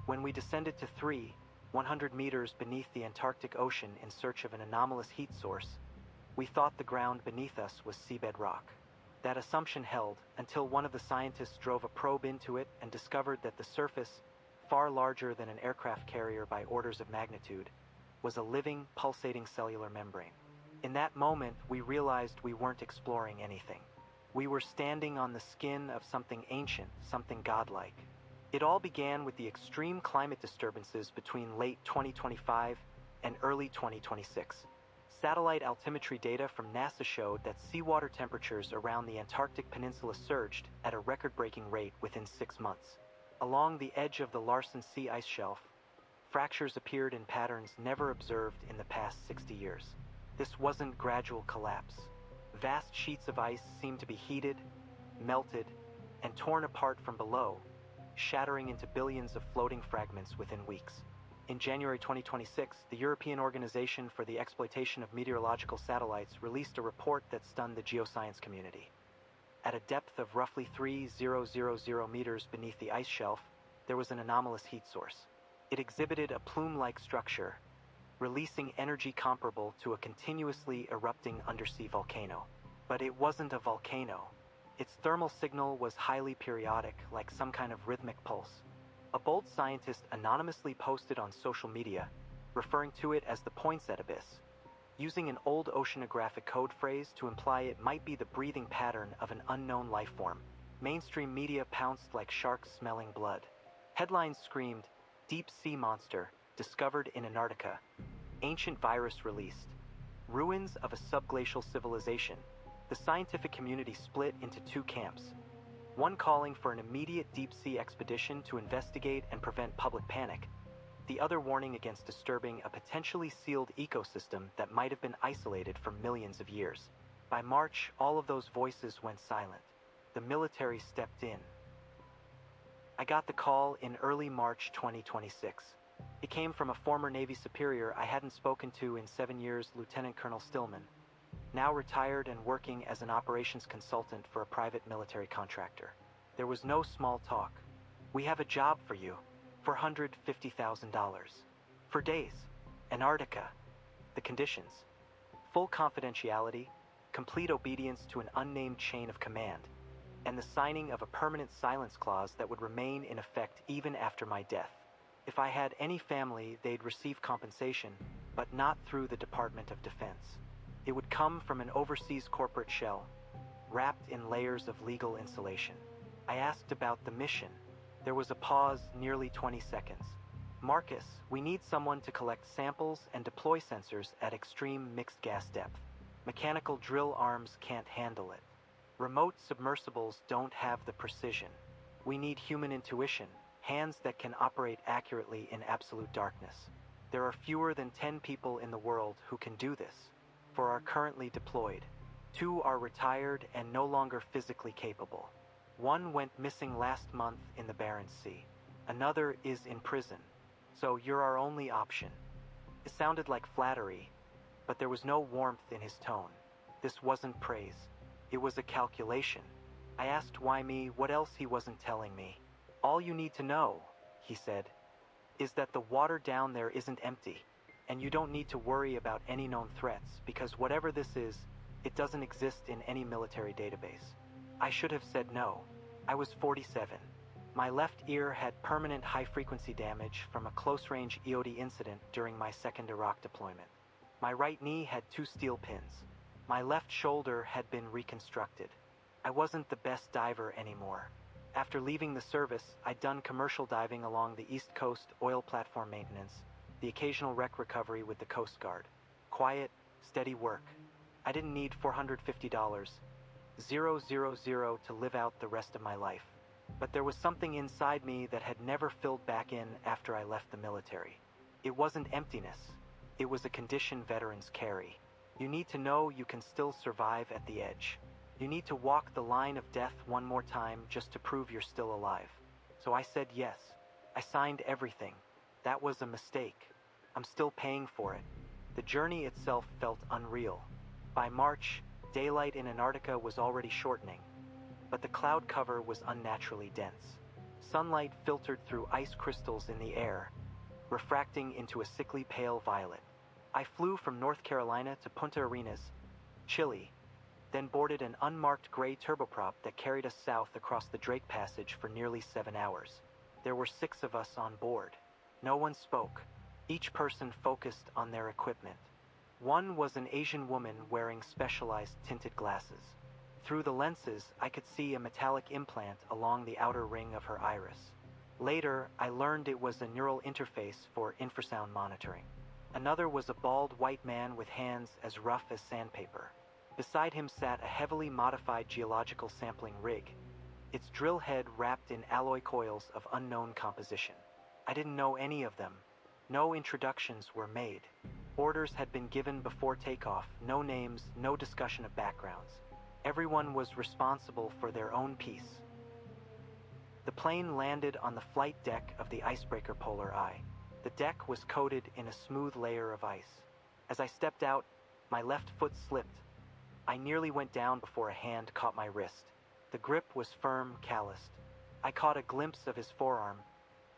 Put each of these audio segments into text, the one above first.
When we descended to 100 meters beneath the Antarctic Ocean in search of an anomalous heat source, we thought the ground beneath us was seabed rock. That assumption held until one of the scientists drove a probe into it and discovered that the surface, far larger than an aircraft carrier by orders of magnitude, was a living, pulsating cellular membrane. In that moment, we realized we weren't exploring anything. We were standing on the skin of something ancient, something godlike. It all began with the extreme climate disturbances between late 2025 and early 2026. Satellite altimetry data from NASA showed that seawater temperatures around the Antarctic Peninsula surged at a record-breaking rate within 6 months. Along the edge of the Larsen Sea ice shelf, fractures appeared in patterns never observed in the past 60 years. This wasn't gradual collapse. Vast sheets of ice seemed to be heated, melted, and torn apart from below, shattering into billions of floating fragments within weeks. In January 2026, the European Organization for the Exploitation of Meteorological Satellites released a report that stunned the geoscience community. At a depth of roughly 3,000 meters beneath the ice shelf, there was an anomalous heat source. It exhibited a plume-like structure, releasing energy comparable to a continuously erupting undersea volcano. But it wasn't a volcano. Its thermal signal was highly periodic, like some kind of rhythmic pulse. A bold scientist anonymously posted on social media, referring to it as the Poinsett Abyss, using an old oceanographic code phrase to imply it might be the breathing pattern of an unknown life form. Mainstream media pounced like sharks smelling blood. Headlines screamed, "Deep sea monster, discovered in Antarctica. Ancient virus released. Ruins of a subglacial civilization." The scientific community split into two camps. One calling for an immediate deep-sea expedition to investigate and prevent public panic, the other warning against disturbing a potentially sealed ecosystem that might have been isolated for millions of years. By March, all of those voices went silent. The military stepped in. I got the call in early March 2026. It came from a former Navy superior I hadn't spoken to in 7 years, Lieutenant Colonel Stillman, now retired and working as an operations consultant for a private military contractor. There was no small talk. "We have a job for you. $450,000. For days. Antarctica. The conditions. Full confidentiality, complete obedience to an unnamed chain of command, and the signing of a permanent silence clause that would remain in effect even after my death. If I had any family, they'd receive compensation, but not through the Department of Defense. It would come from an overseas corporate shell, wrapped in layers of legal insulation." I asked about the mission. There was a pause, nearly 20 seconds. "Marcus, we need someone to collect samples and deploy sensors at extreme mixed gas depth. Mechanical drill arms can't handle it. Remote submersibles don't have the precision. We need human intuition, hands that can operate accurately in absolute darkness. There are fewer than 10 people in the world who can do this. For our currently deployed, 2 are retired and no longer physically capable. 1 went missing last month in the Barents Sea. Another is in prison. So you're our only option." It sounded like flattery, but there was no warmth in his tone. This wasn't praise. It was a calculation. I asked why me, what else he wasn't telling me. "All you need to know," he said, "is that the water down there isn't empty. And you don't need to worry about any known threats, because whatever this is, it doesn't exist in any military database." I should have said no. I was 47. My left ear had permanent high-frequency damage from a close-range EOD incident during my second Iraq deployment. My right knee had 2 steel pins. My left shoulder had been reconstructed. I wasn't the best diver anymore. After leaving the service, I'd done commercial diving along the East Coast, oil platform maintenance, the occasional wreck recovery with the Coast Guard. Quiet, steady work. I didn't need $450, 000 to live out the rest of my life. But there was something inside me that had never filled back in after I left the military. It wasn't emptiness. It was a condition veterans carry. You need to know you can still survive at the edge. You need to walk the line of death one more time just to prove you're still alive. So I said yes. I signed everything. That was a mistake. I'm still paying for it. The journey itself felt unreal. By March, daylight in Antarctica was already shortening, but the cloud cover was unnaturally dense. Sunlight filtered through ice crystals in the air, refracting into a sickly pale violet. I flew from North Carolina to Punta Arenas, Chile, then boarded an unmarked gray turboprop that carried us south across the Drake Passage for nearly 7 hours. There were 6 of us on board. No one spoke, each person focused on their equipment. One was an Asian woman wearing specialized tinted glasses. Through the lenses, I could see a metallic implant along the outer ring of her iris. Later, I learned it was a neural interface for infrasound monitoring. Another was a bald white man with hands as rough as sandpaper. Beside him sat a heavily modified geological sampling rig, its drill head wrapped in alloy coils of unknown composition. I didn't know any of them. No introductions were made. Orders had been given before takeoff, no names, no discussion of backgrounds. Everyone was responsible for their own piece. The plane landed on the flight deck of the icebreaker Polar Eye. The deck was coated in a smooth layer of ice. As I stepped out, my left foot slipped. I nearly went down before a hand caught my wrist. The grip was firm, calloused. I caught a glimpse of his forearm,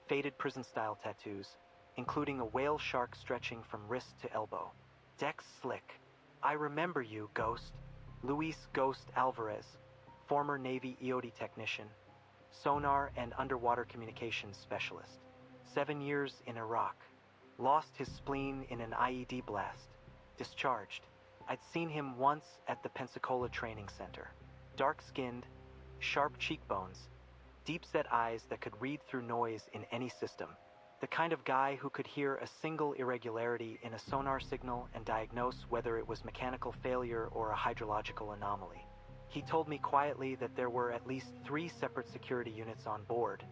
faded prison-style tattoos, including a whale shark stretching from wrist to elbow. Deck slick. I remember you, Ghost. Luis Ghost Alvarez, former Navy EOD technician, sonar and underwater communications specialist. 7 years in Iraq. Lost his spleen in an IED blast. Discharged. I'd seen him once at the Pensacola Training Center. Dark-skinned, sharp cheekbones, deep-set eyes that could read through noise in any system. The kind of guy who could hear a single irregularity in a sonar signal and diagnose whether it was mechanical failure or a hydrological anomaly. He told me quietly that there were at least 3 separate security units on board,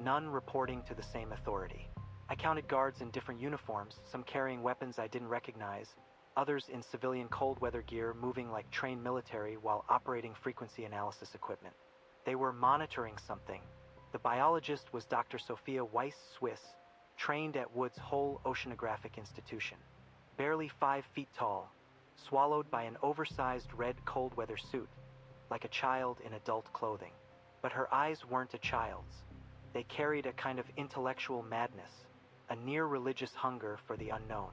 none reporting to the same authority. I counted guards in different uniforms, some carrying weapons I didn't recognize, others in civilian cold weather gear moving like trained military while operating frequency analysis equipment. They were monitoring something. The biologist was Dr. Sophia Weiss-Swiss, trained at Wood's Hole Oceanographic Institution. Barely 5 feet tall, swallowed by an oversized red cold weather suit, like a child in adult clothing. But her eyes weren't a child's. They carried a kind of intellectual madness, a near-religious hunger for the unknown.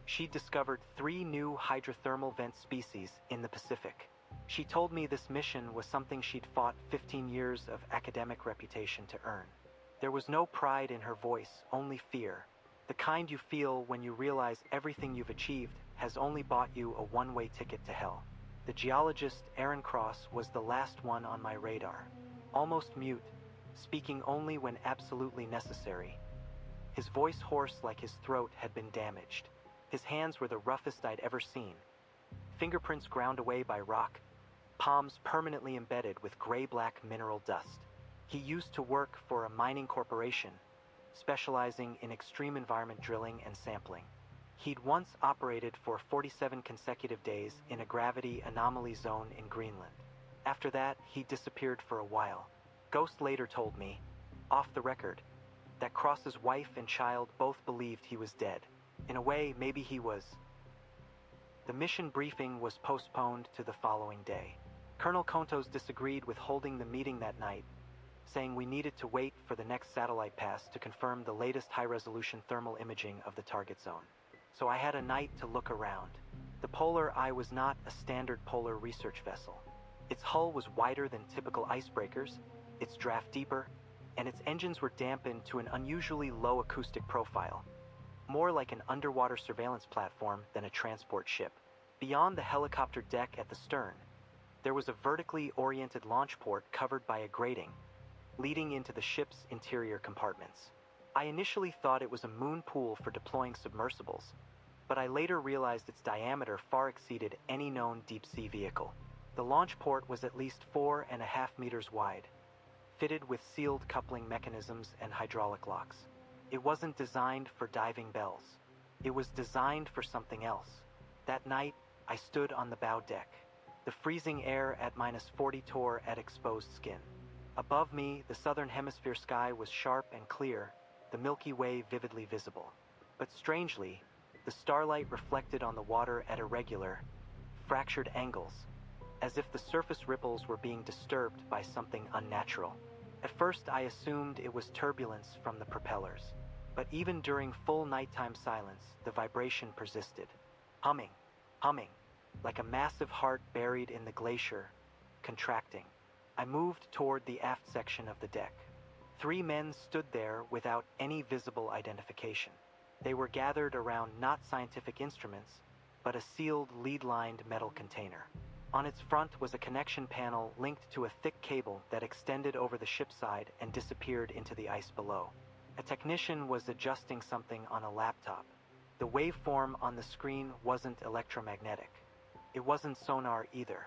She'd discovered 3 new hydrothermal vent species in the Pacific. She told me this mission was something she'd fought 15 years of academic reputation to earn. There was no pride in her voice, only fear. The kind you feel when you realize everything you've achieved has only bought you a one-way ticket to hell. The geologist, Aaron Cross, was the last one on my radar. Almost mute, speaking only when absolutely necessary. His voice hoarse like his throat had been damaged. His hands were the roughest I'd ever seen. Fingerprints ground away by rock, palms permanently embedded with gray-black mineral dust. He used to work for a mining corporation, specializing in extreme environment drilling and sampling. He'd once operated for 47 consecutive days in a gravity anomaly zone in Greenland. After that, he disappeared for a while. Ghost later told me, off the record, that Cross's wife and child both believed he was dead. In a way, maybe he was. The mission briefing was postponed to the following day. Colonel Kontos disagreed with holding the meeting that night, saying we needed to wait for the next satellite pass to confirm the latest high-resolution thermal imaging of the target zone. So I had a night to look around. The Polar Eye was not a standard polar research vessel. Its hull was wider than typical icebreakers, its draft deeper, and its engines were dampened to an unusually low acoustic profile, more like an underwater surveillance platform than a transport ship. Beyond the helicopter deck at the stern, there was a vertically oriented launch port covered by a grating, leading into the ship's interior compartments. I initially thought it was a moon pool for deploying submersibles, but I later realized its diameter far exceeded any known deep-sea vehicle. The launch port was at least 4.5 meters wide, fitted with sealed coupling mechanisms and hydraulic locks. It wasn't designed for diving bells. It was designed for something else. That night, I stood on the bow deck. The freezing air at -40 tore at exposed skin. Above me, the southern hemisphere sky was sharp and clear, the Milky Way vividly visible. But strangely, the starlight reflected on the water at irregular, fractured angles, as if the surface ripples were being disturbed by something unnatural. At first, I assumed it was turbulence from the propellers, but even during full nighttime silence, the vibration persisted. Humming, humming, like a massive heart buried in the glacier, contracting. I moved toward the aft section of the deck. 3 men stood there without any visible identification. They were gathered around not scientific instruments, but a sealed lead-lined metal container. On its front was a connection panel linked to a thick cable that extended over the ship's side and disappeared into the ice below. A technician was adjusting something on a laptop. The waveform on the screen wasn't electromagnetic. It wasn't sonar either.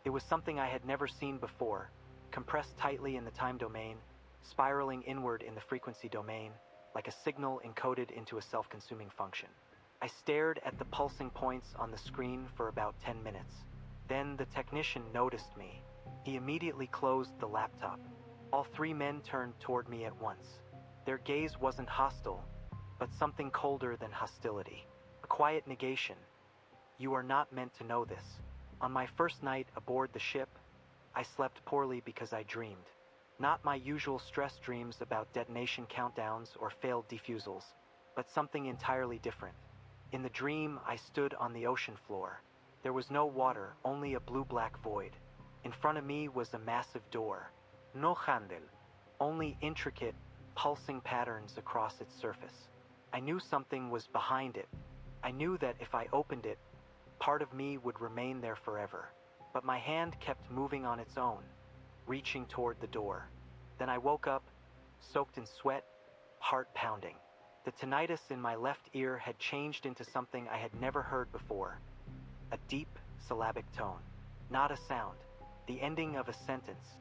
It was something I had never seen before, compressed tightly in the time domain, spiraling inward in the frequency domain, like a signal encoded into a self-consuming function. I stared at the pulsing points on the screen for about 10 minutes. Then the technician noticed me. He immediately closed the laptop. All 3 men turned toward me at once. Their gaze wasn't hostile, but something colder than hostility. A quiet negation. You are not meant to know this. On my first night aboard the ship, I slept poorly because I dreamed. Not my usual stress dreams about detonation countdowns or failed defusals, but something entirely different. In the dream, I stood on the ocean floor. There was no water, only a blue-black void. In front of me was a massive door. No handle, only intricate, pulsing patterns across its surface. I knew something was behind it. I knew that if I opened it, part of me would remain there forever. But my hand kept moving on its own, reaching toward the door. Then I woke up, soaked in sweat, heart pounding. The tinnitus in my left ear had changed into something I had never heard before. A deep, syllabic tone. Not a sound. The ending of a sentence.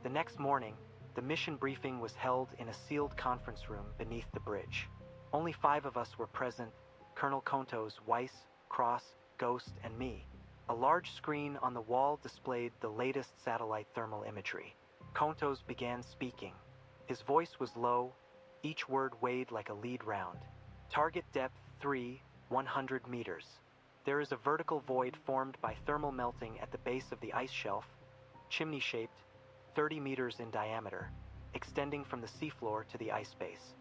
The next morning, the mission briefing was held in a sealed conference room beneath the bridge. Only 5 of us were present: Colonel Kontos, Weiss, Cross, Ghost, and me. A large screen on the wall displayed the latest satellite thermal imagery. Kontos began speaking. His voice was low, each word weighed like a lead round. Target depth 100 meters. There is a vertical void formed by thermal melting at the base of the ice shelf, chimney-shaped, 30 meters in diameter, extending from the seafloor to the ice base.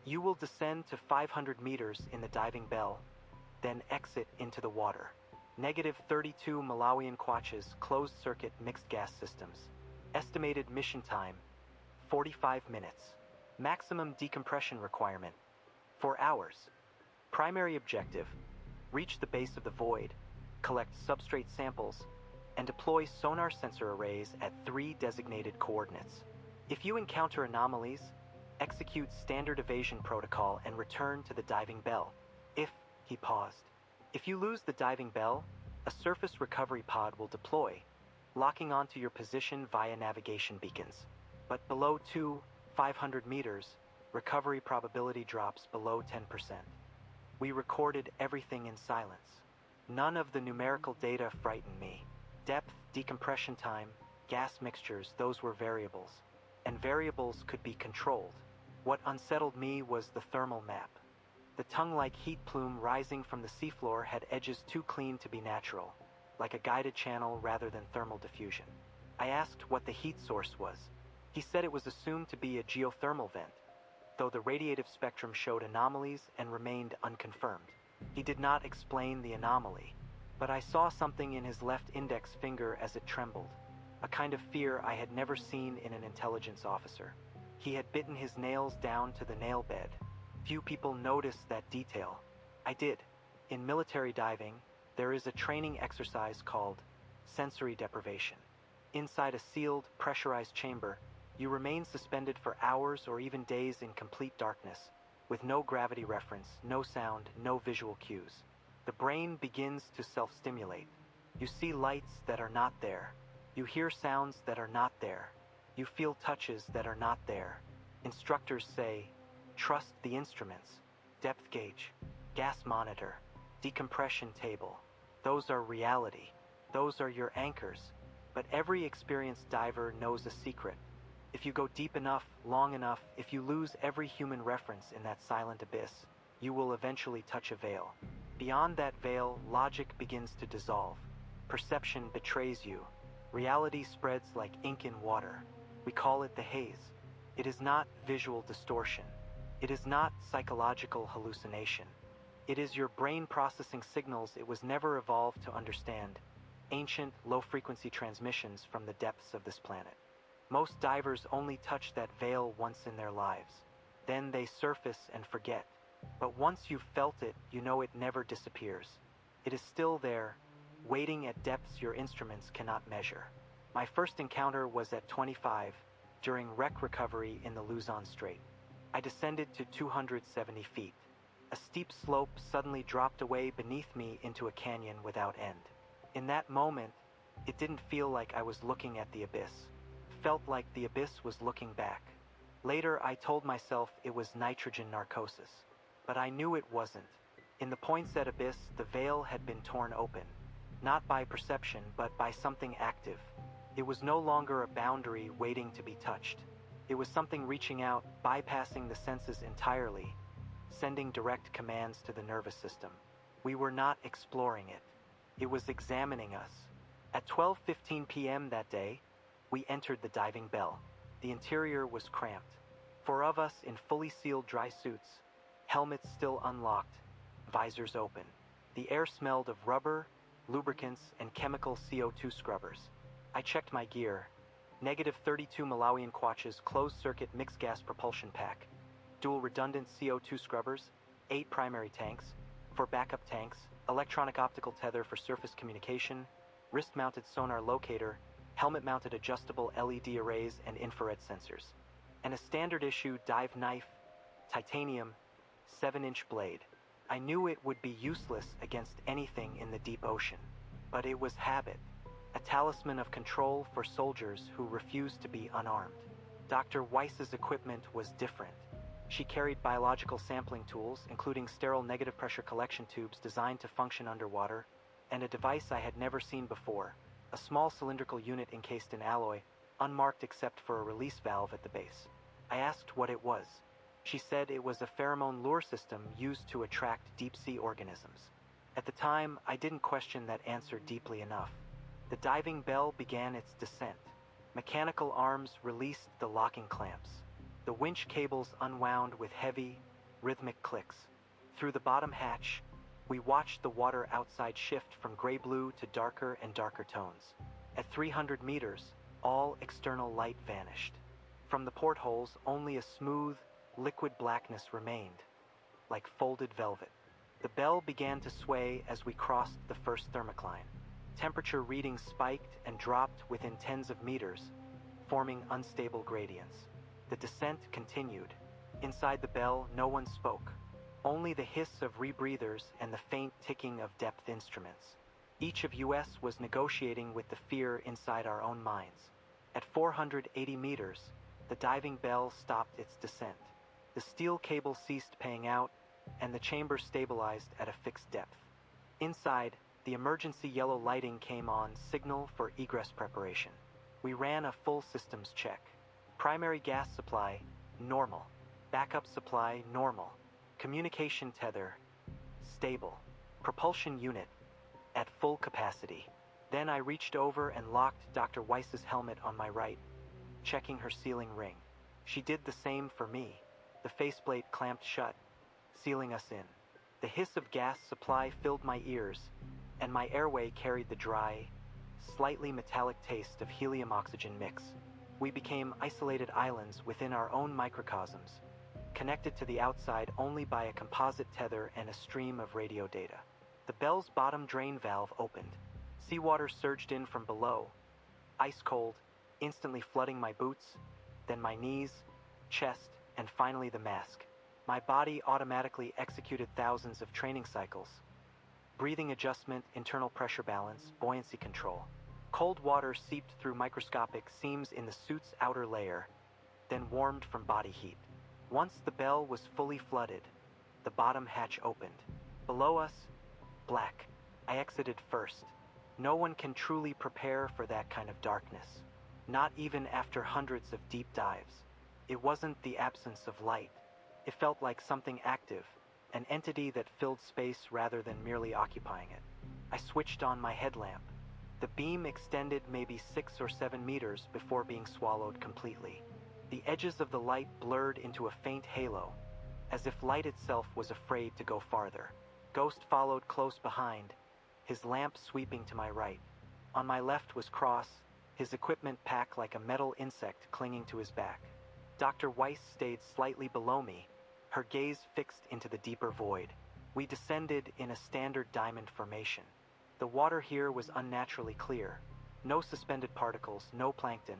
You will descend to 500 meters in the diving bell, then exit into the water. -32 Malawian kwaches, closed-circuit mixed gas systems. Estimated mission time, 45 minutes. Maximum decompression requirement, 4 hours. Primary objective, reach the base of the void, collect substrate samples, and deploy sonar sensor arrays at 3 designated coordinates. If you encounter anomalies, execute standard evasion protocol and return to the diving bell. He paused. If you lose the diving bell, a surface recovery pod will deploy, locking onto your position via navigation beacons. But below 500 meters, recovery probability drops below 10%. We recorded everything in silence. None of the numerical data frightened me. Depth, decompression time, gas mixtures, those were variables. And variables could be controlled. What unsettled me was the thermal map. The tongue-like heat plume rising from the seafloor had edges too clean to be natural, like a guided channel rather than thermal diffusion. I asked what the heat source was. He said it was assumed to be a geothermal vent, though the radiative spectrum showed anomalies and remained unconfirmed. He did not explain the anomaly, but I saw something in his left index finger as it trembled, a kind of fear I had never seen in an intelligence officer. He had bitten his nails down to the nail bed. Few people noticed that detail. I did. In military diving, there is a training exercise called sensory deprivation. Inside a sealed, pressurized chamber, you remain suspended for hours or even days in complete darkness, with no gravity reference, no sound, no visual cues. The brain begins to self-stimulate. You see lights that are not there. You hear sounds that are not there. You feel touches that are not there. Instructors say, trust the instruments, depth gauge, gas monitor, decompression table. Those are reality. Those are your anchors. But every experienced diver knows a secret. If you go deep enough, long enough, if you lose every human reference in that silent abyss, you will eventually touch a veil. Beyond that veil, logic begins to dissolve. Perception betrays you. Reality spreads like ink in water. We call it the haze. It is not visual distortion. It is not psychological hallucination. It is your brain processing signals it was never evolved to understand, ancient low-frequency transmissions from the depths of this planet. Most divers only touch that veil once in their lives. Then they surface and forget. But once you've felt it, you know it never disappears. It is still there, waiting at depths your instruments cannot measure. My first encounter was at 25, during wreck recovery in the Luzon Strait. I descended to 270 feet. A steep slope suddenly dropped away beneath me into a canyon without end. In that moment, it didn't feel like I was looking at the abyss. It felt like the abyss was looking back. Later, I told myself it was nitrogen narcosis. But I knew it wasn't. In the Poinsett abyss, the veil had been torn open. Not by perception, but by something active. It was no longer a boundary waiting to be touched. It was something reaching out, bypassing the senses entirely, sending direct commands to the nervous system. We were not exploring it. It was examining us. At 12:15 p.m. that day, we entered the diving bell. The interior was cramped. 4 of us in fully sealed dry suits, helmets still unlocked, visors open. The air smelled of rubber, lubricants, and chemical CO2 scrubbers. I checked my gear. -32 Malawian kwaches closed-circuit mixed gas propulsion pack, dual redundant CO2 scrubbers, 8 primary tanks, 4 backup tanks, electronic optical tether for surface communication, wrist-mounted sonar locator, helmet-mounted adjustable LED arrays and infrared sensors, and a standard-issue dive knife, titanium, 7-inch blade. I knew it would be useless against anything in the deep ocean, but it was habit, a talisman of control for soldiers who refused to be unarmed. Dr. Weiss's equipment was different. She carried biological sampling tools, including sterile negative pressure collection tubes designed to function underwater, and a device I had never seen before, a small cylindrical unit encased in alloy, unmarked except for a release valve at the base. I asked what it was. She said it was a pheromone lure system used to attract deep-sea organisms. At the time, I didn't question that answer deeply enough. The diving bell began its descent. Mechanical arms released the locking clamps. The winch cables unwound with heavy, rhythmic clicks. Through the bottom hatch, we watched the water outside shift from gray-blue to darker and darker tones. At 300 meters, all external light vanished. From the portholes, only a smooth, liquid blackness remained, like folded velvet. The bell began to sway as we crossed the first thermocline. Temperature readings spiked and dropped within tens of meters, forming unstable gradients. The descent continued. Inside the bell, no one spoke. Only the hiss of rebreathers and the faint ticking of depth instruments. Each of us was negotiating with the fear inside our own minds. At 480 meters, the diving bell stopped its descent. The steel cable ceased paying out, and the chamber stabilized at a fixed depth. Inside, the emergency yellow lighting came on, signal for egress preparation. We ran a full systems check. Primary gas supply, normal. Backup supply, normal. Communication tether, stable. Propulsion unit, at full capacity. Then I reached over and locked Dr. Weiss's helmet on my right, checking her sealing ring. She did the same for me. The faceplate clamped shut, sealing us in. The hiss of gas supply filled my ears, and my airway carried the dry, slightly metallic taste of helium-oxygen mix. We became isolated islands within our own microcosms, connected to the outside only by a composite tether and a stream of radio data. The bell's bottom drain valve opened. Seawater surged in from below, ice cold, instantly flooding my boots, then my knees, chest, and finally the mask. My body automatically executed thousands of training cycles. Breathing adjustment, internal pressure balance, buoyancy control. Cold water seeped through microscopic seams in the suit's outer layer, then warmed from body heat. Once the bell was fully flooded, the bottom hatch opened. Below us, black. I exited first. No one can truly prepare for that kind of darkness, not even after hundreds of deep dives. It wasn't the absence of light. It felt like something active, an entity that filled space rather than merely occupying it. I switched on my headlamp. The beam extended maybe 6 or 7 meters before being swallowed completely. The edges of the light blurred into a faint halo, as if light itself was afraid to go farther. Ghost followed close behind, his lamp sweeping to my right. On my left was Cross, his equipment packed like a metal insect clinging to his back. Dr. Weiss stayed slightly below me, her gaze fixed into the deeper void. We descended in a standard diamond formation. The water here was unnaturally clear. No suspended particles, no plankton,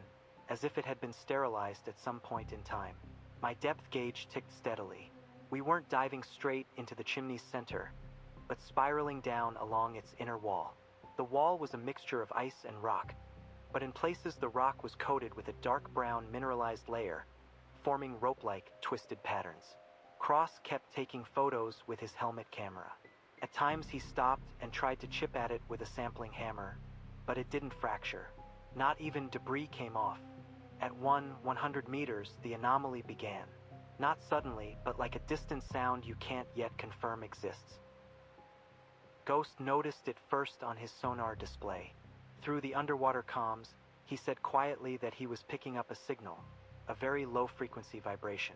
as if it had been sterilized at some point in time. My depth gauge ticked steadily. We weren't diving straight into the chimney's center, but spiraling down along its inner wall. The wall was a mixture of ice and rock, but in places the rock was coated with a dark brown mineralized layer, forming rope-like, twisted patterns. Cross kept taking photos with his helmet camera. At times he stopped and tried to chip at it with a sampling hammer, but it didn't fracture. Not even debris came off. At 100 meters, the anomaly began. Not suddenly, but like a distant sound you can't yet confirm exists. Ghost noticed it first on his sonar display. Through the underwater comms, he said quietly that he was picking up a signal, a very low-frequency vibration.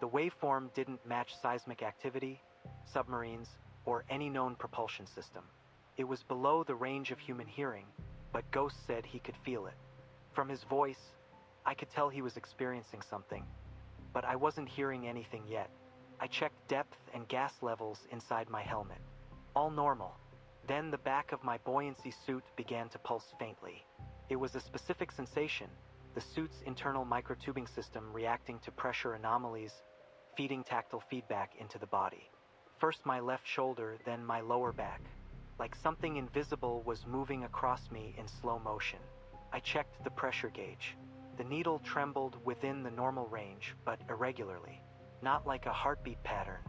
The waveform didn't match seismic activity, submarines, or any known propulsion system. It was below the range of human hearing, but Ghost said he could feel it. From his voice, I could tell he was experiencing something, but I wasn't hearing anything yet. I checked depth and gas levels inside my helmet. All normal. Then the back of my buoyancy suit began to pulse faintly. It was a specific sensation, the suit's internal microtubing system reacting to pressure anomalies, feeding tactile feedback into the body. First my left shoulder, then my lower back. Like something invisible was moving across me in slow motion. I checked the pressure gauge. The needle trembled within the normal range, but irregularly. Not like a heartbeat pattern.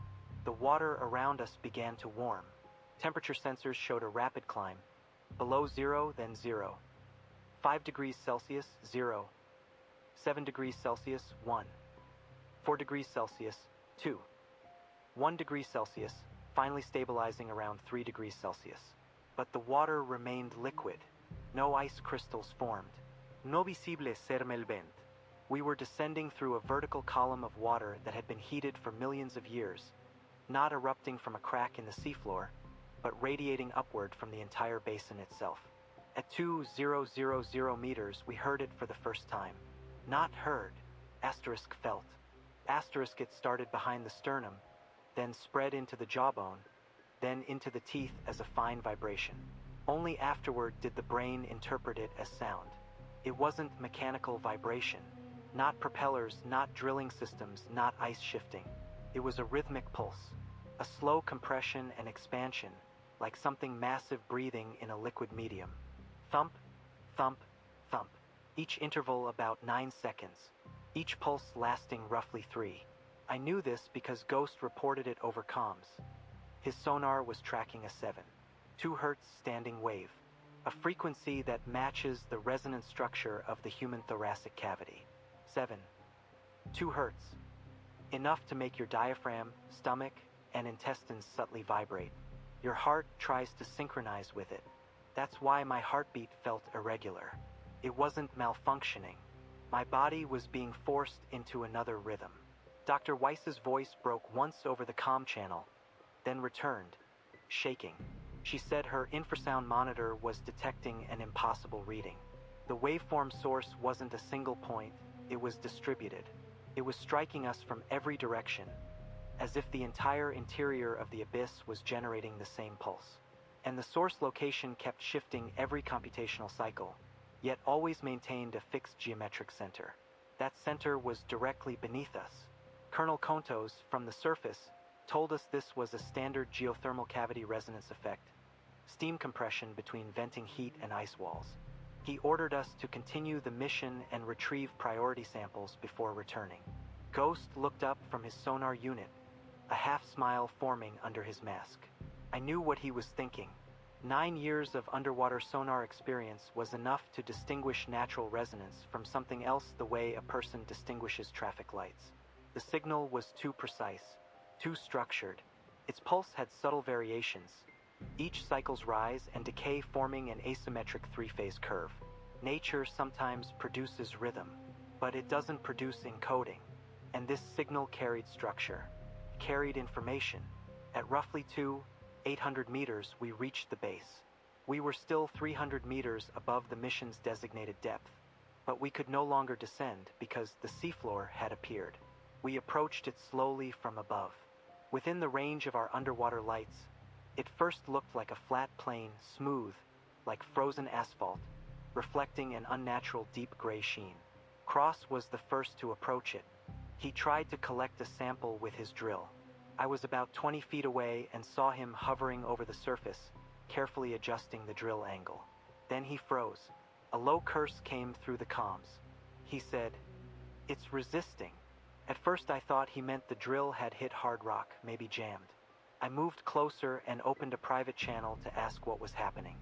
The water around us began to warm. Temperature sensors showed a rapid climb. Below 0, then 0. 5 degrees Celsius, 0. 7 degrees Celsius, 1. 4 degrees Celsius, 2. 1 degree Celsius, finally stabilizing around 3 degrees Celsius. But the water remained liquid. No ice crystals formed. No visible serme el vent. We were descending through a vertical column of water that had been heated for millions of years, not erupting from a crack in the seafloor, but radiating upward from the entire basin itself. At 2,000 meters, we heard it for the first time. Not heard. Asterisk felt. Asterisk it started behind the sternum, then spread into the jawbone, then into the teeth as a fine vibration. Only afterward did the brain interpret it as sound. It wasn't mechanical vibration, not propellers, not drilling systems, not ice shifting. It was a rhythmic pulse, a slow compression and expansion, like something massive breathing in a liquid medium. Thump, thump, thump. Each interval about 9 seconds, each pulse lasting roughly 3. I knew this because Ghost reported it over comms. His sonar was tracking a 7. 2 Hz standing wave, a frequency that matches the resonance structure of the human thoracic cavity. 7. 2 Hz. Enough to make your diaphragm, stomach, and intestines subtly vibrate. Your heart tries to synchronize with it. That's why my heartbeat felt irregular. It wasn't malfunctioning. My body was being forced into another rhythm. Dr. Weiss's voice broke once over the comm channel, then returned, shaking. She said her infrasound monitor was detecting an impossible reading. The waveform source wasn't a single point, it was distributed. It was striking us from every direction, as if the entire interior of the abyss was generating the same pulse. And the source location kept shifting every computational cycle, yet always maintained a fixed geometric center. That center was directly beneath us. Colonel Kontos, from the surface, told us this was a standard geothermal cavity resonance effect, steam compression between venting heat and ice walls. He ordered us to continue the mission and retrieve priority samples before returning. Ghost looked up from his sonar unit, a half-smile forming under his mask. I knew what he was thinking. 9 years of underwater sonar experience was enough to distinguish natural resonance from something else the way a person distinguishes traffic lights. The signal was too precise, too structured. Its pulse had subtle variations, Each cycle's rise and decay forming an asymmetric three-phase curve. Nature sometimes produces rhythm, but it doesn't produce encoding. And this signal carried structure, carried information. At roughly 800 meters, we reached the base. We were still 300 meters above the mission's designated depth, but we could no longer descend because the seafloor had appeared. We approached it slowly from above. Within the range of our underwater lights, it first looked like a flat plain, smooth, like frozen asphalt, reflecting an unnatural deep gray sheen. Cross was the first to approach it. He tried to collect a sample with his drill. I was about 20 feet away and saw him hovering over the surface, carefully adjusting the drill angle. Then he froze. A low curse came through the comms. He said, "It's resisting." At first I thought he meant the drill had hit hard rock, maybe jammed. I moved closer and opened a private channel to ask what was happening.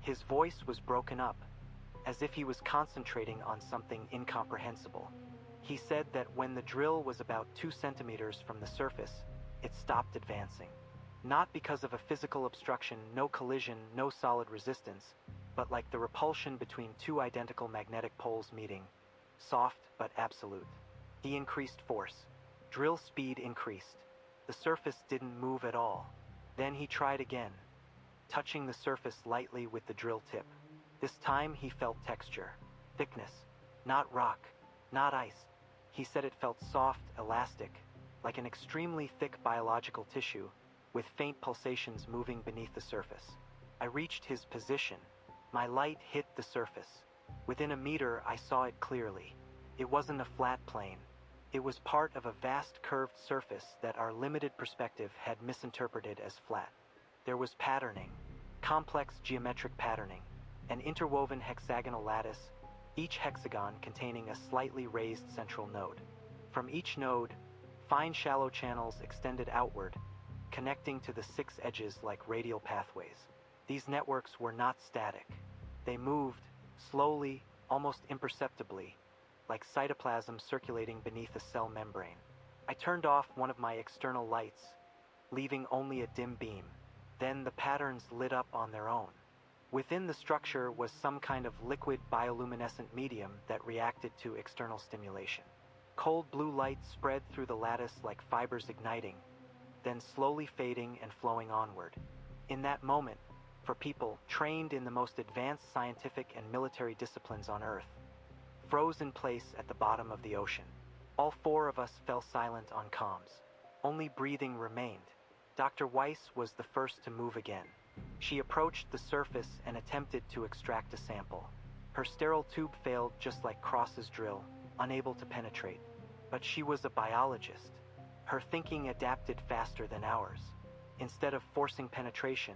His voice was broken up, as if he was concentrating on something incomprehensible. He said that when the drill was about 2 centimeters from the surface, it stopped advancing. Not because of a physical obstruction, no collision, no solid resistance, but like the repulsion between two identical magnetic poles meeting, soft but absolute. He increased force. Drill speed increased. The surface didn't move at all. Then he tried again, touching the surface lightly with the drill tip. This time he felt texture, thickness, not rock, not ice. He said it felt soft, elastic, like an extremely thick biological tissue, with faint pulsations moving beneath the surface. I reached his position. My light hit the surface. Within a meter, I saw it clearly. It wasn't a flat plane. It was part of a vast curved surface that our limited perspective had misinterpreted as flat. There was patterning, complex geometric patterning, an interwoven hexagonal lattice, each hexagon containing a slightly raised central node. From each node, fine shallow channels extended outward, connecting to the 6 edges like radial pathways. These networks were not static. They moved, slowly, almost imperceptibly, like cytoplasm circulating beneath a cell membrane. I turned off one of my external lights, leaving only a dim beam. Then the patterns lit up on their own. Within the structure was some kind of liquid bioluminescent medium that reacted to external stimulation. Cold blue light spread through the lattice like fibers igniting, then slowly fading and flowing onward. In that moment, for people trained in the most advanced scientific and military disciplines on Earth, froze in place at the bottom of the ocean. All 4 of us fell silent on comms. Only breathing remained. Dr. Weiss was the first to move again. She approached the surface and attempted to extract a sample. Her sterile tube failed just like Cross's drill, unable to penetrate. But she was a biologist. Her thinking adapted faster than ours. Instead of forcing penetration,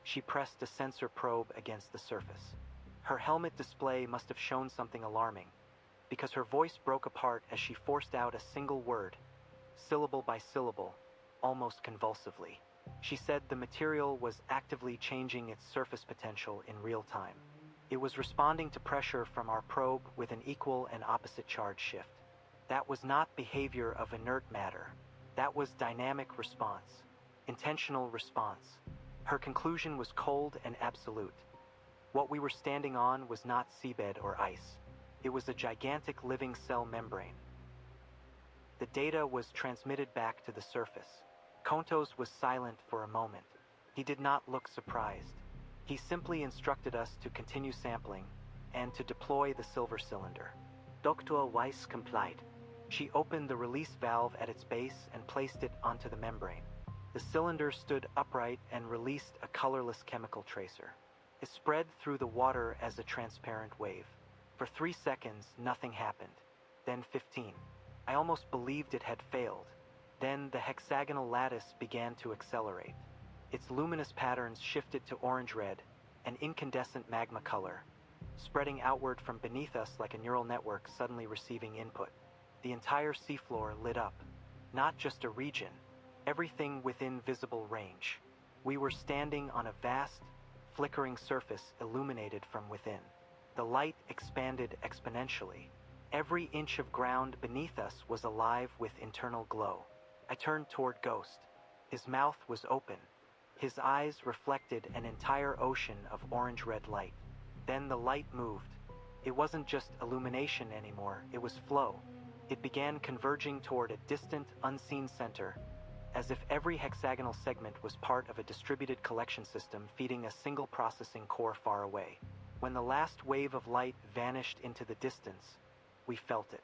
she pressed a sensor probe against the surface. Her helmet display must have shown something alarming, because her voice broke apart as she forced out a single word, syllable by syllable, almost convulsively. She said the material was actively changing its surface potential in real time. It was responding to pressure from our probe with an equal and opposite charge shift. That was not behavior of inert matter. That was dynamic response, intentional response. Her conclusion was cold and absolute. What we were standing on was not seabed or ice. It was a gigantic living cell membrane. The data was transmitted back to the surface. Kontos was silent for a moment. He did not look surprised. He simply instructed us to continue sampling and to deploy the silver cylinder. Dr. Weiss complied. She opened the release valve at its base and placed it onto the membrane. The cylinder stood upright and released a colorless chemical tracer. It spread through the water as a transparent wave. For 3 seconds, nothing happened. Then 15. I almost believed it had failed. Then the hexagonal lattice began to accelerate. Its luminous patterns shifted to orange-red, an incandescent magma color, spreading outward from beneath us like a neural network suddenly receiving input. The entire seafloor lit up. Not just a region, everything within visible range. We were standing on a vast, flickering surface illuminated from within. The light expanded exponentially. Every inch of ground beneath us was alive with internal glow. I turned toward Ghost. His mouth was open, His eyes reflected an entire ocean of orange-red light. Then the light moved. It wasn't just illumination anymore, it was flow. It began converging toward a distant, unseen center, as if every hexagonal segment was part of a distributed collection system feeding a single processing core far away. When the last wave of light vanished into the distance, we felt it.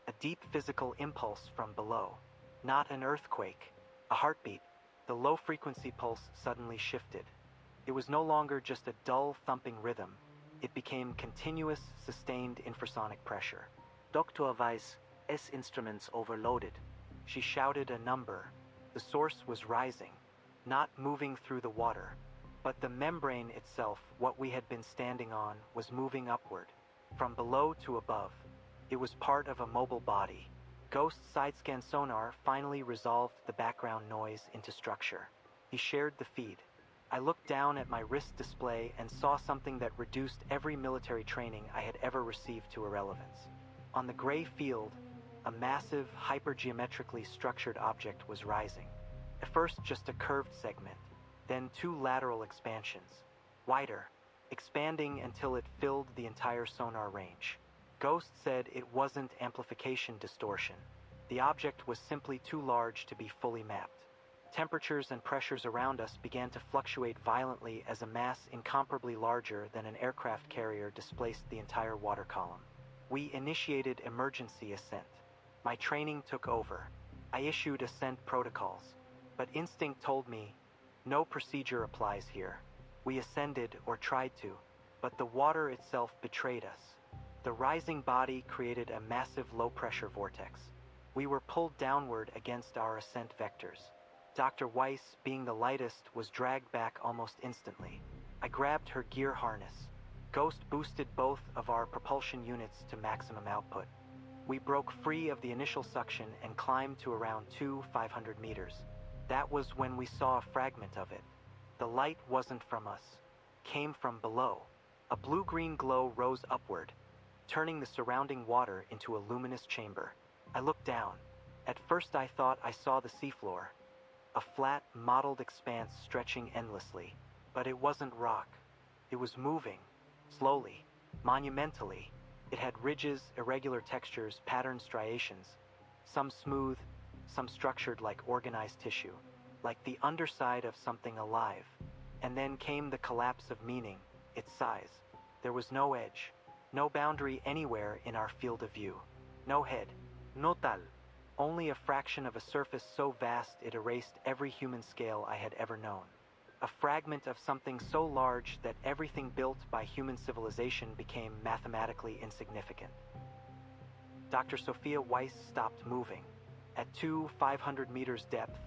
A deep physical impulse from below. Not an earthquake, a heartbeat. The low-frequency pulse suddenly shifted. It was no longer just a dull, thumping rhythm. It became continuous, sustained infrasonic pressure. Dr. Weiss, S instruments overloaded. She shouted a number. The source was rising, not moving through the water, but the membrane itself, what we had been standing on, was moving upward, from below to above. It was part of a mobile body. Ghost's side-scan sonar finally resolved the background noise into structure. He shared the feed. I looked down at my wrist display and saw something that reduced every military training I had ever received to irrelevance. On the gray field, a massive, hypergeometrically structured object was rising. At first just a curved segment, then two lateral expansions. Wider, expanding until it filled the entire sonar range. Ghost said it wasn't amplification distortion. The object was simply too large to be fully mapped. Temperatures and pressures around us began to fluctuate violently as a mass incomparably larger than an aircraft carrier displaced the entire water column. We initiated emergency ascent. My training took over. I issued ascent protocols, but instinct told me, no procedure applies here. We ascended, or tried to, but the water itself betrayed us. The rising body created a massive low-pressure vortex. We were pulled downward against our ascent vectors. Dr. Weiss, being the lightest, was dragged back almost instantly. I grabbed her gear harness. Ghost boosted both of our propulsion units to maximum output. We broke free of the initial suction and climbed to around 500 meters. That was when we saw a fragment of it. The light wasn't from us. Came from below. A blue-green glow rose upward, turning the surrounding water into a luminous chamber. I looked down. At first I thought I saw the seafloor. A flat, mottled expanse stretching endlessly. But it wasn't rock. It was moving. Slowly. Monumentally. It had ridges, irregular textures, patterned striations. Some smooth, some structured like organized tissue. Like the underside of something alive. And then came the collapse of meaning, its size. There was no edge. No boundary anywhere in our field of view. No head. No tal. Only a fraction of a surface so vast it erased every human scale I had ever known. A fragment of something so large that everything built by human civilization became mathematically insignificant. Dr. Sophia Weiss stopped moving. At 500 meters depth,